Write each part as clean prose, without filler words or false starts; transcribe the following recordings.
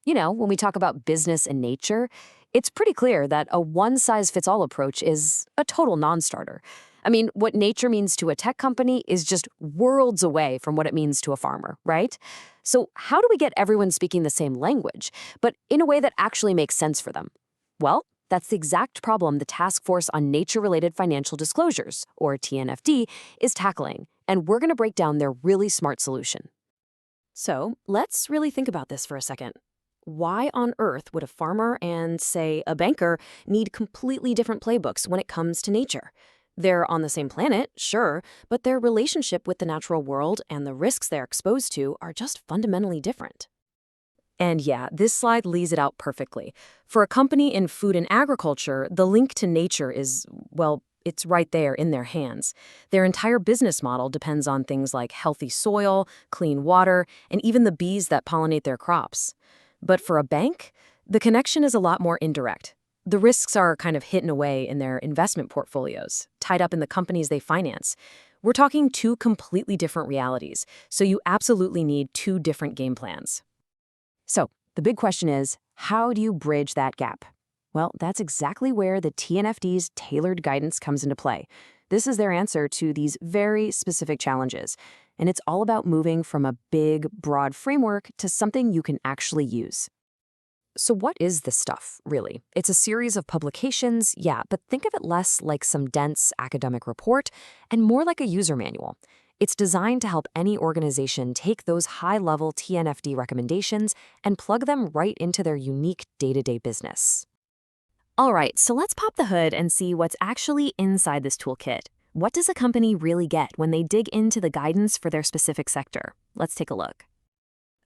When we talk about business and nature, it's pretty clear that a one-size-fits-all approach is a total non-starter. What nature means to a tech company is just worlds away from what it means to a farmer, right? So how do we get everyone speaking the same language, but in a way that actually makes sense for them? Well, that's the exact problem the Task Force on Nature-Related Financial Disclosures, or TNFD, is tackling, and we're going to break down their really smart solution. So let's really think about this for a second. Why on earth would a farmer and, say, a banker need completely different playbooks when it comes to nature? They're on the same planet, sure, but their relationship with the natural world and the risks they're exposed to are just fundamentally different. And yeah, this slide lays it out perfectly. For a company in food and agriculture, the link to nature is, well, it's right there in their hands. Their entire business model depends on things like healthy soil, clean water, and even the bees that pollinate their crops. But for a bank, the connection is a lot more indirect. The risks are kind of hidden away in their investment portfolios, tied up in the companies they finance. We're talking two completely different realities, so you absolutely need two different game plans. So the big question is, how do you bridge that gap? Well, that's exactly where the TNFD's tailored guidance comes into play. This is their answer to these very specific challenges, and it's all about moving from a big, broad framework to something you can actually use. So what is this stuff, really? It's a series of publications, yeah, but think of it less like some dense academic report and more like a user manual. It's designed to help any organization take those high-level TNFD recommendations and plug them right into their unique day-to-day business. All right, so let's pop the hood and see what's actually inside this toolkit. What does a company really get when they dig into the guidance for their specific sector? Let's take a look.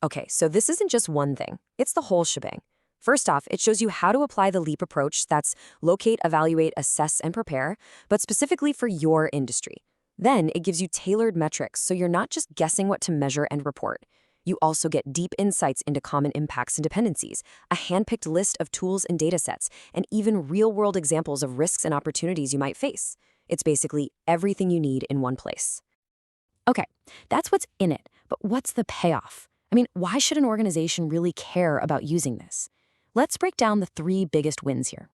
Okay, so this isn't just one thing. It's the whole shebang. First off, it shows you how to apply the LEAP approach, that's locate, evaluate, assess, and prepare, but specifically for your industry. Then it gives you tailored metrics, so you're not just guessing what to measure and report. You also get deep insights into common impacts and dependencies, a hand-picked list of tools and datasets, and even real-world examples of risks and opportunities you might face. It's basically everything you need in one place. Okay, that's what's in it, but what's the payoff? Why should an organization really care about using this? Let's break down the three biggest wins here.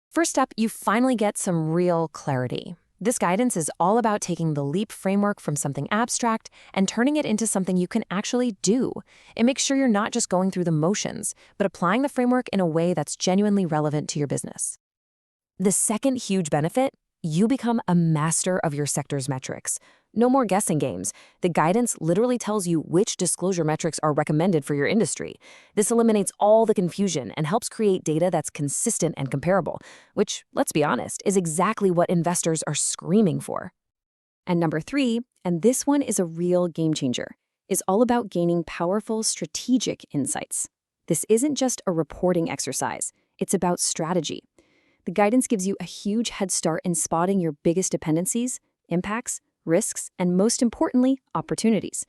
First up, you finally get some real clarity. This guidance is all about taking the LEAP framework from something abstract and turning it into something you can actually do. It makes sure you're not just going through the motions, but applying the framework in a way that's genuinely relevant to your business. The second huge benefit, you become a master of your sector's metrics. No more guessing games. The guidance literally tells you which disclosure metrics are recommended for your industry. This eliminates all the confusion and helps create data that's consistent and comparable, which, let's be honest, is exactly what investors are screaming for. And number three, and this one is a real game changer, is all about gaining powerful strategic insights. This isn't just a reporting exercise. It's about strategy. The guidance gives you a huge head start in spotting your biggest dependencies, impacts, risks, and most importantly, opportunities.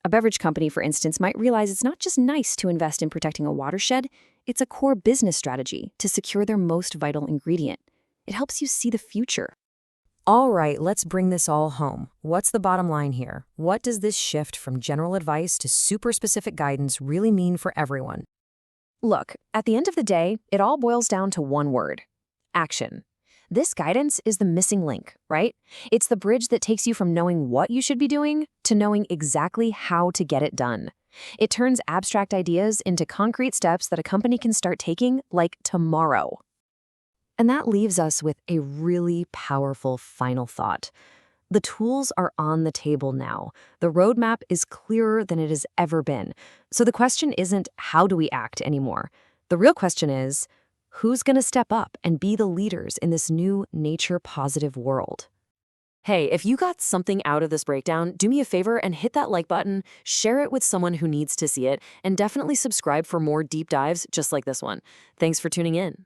A beverage company, for instance, might realize it's not just nice to invest in protecting a watershed, it's a core business strategy to secure their most vital ingredient. It helps you see the future. All right, let's bring this all home. What's the bottom line here? What does this shift from general advice to super specific guidance really mean for everyone? Look, at the end of the day, it all boils down to one word: action. This guidance is the missing link, right? It's the bridge that takes you from knowing what you should be doing to knowing exactly how to get it done. It turns abstract ideas into concrete steps that a company can start taking, like tomorrow. And that leaves us with a really powerful final thought. The tools are on the table now. The roadmap is clearer than it has ever been. So the question isn't how do we act anymore? The real question is, who's going to step up and be the leaders in this new nature-positive world? Hey, if you got something out of this breakdown, do me a favor and hit that like button, share it with someone who needs to see it, and definitely subscribe for more deep dives just like this one. Thanks for tuning in.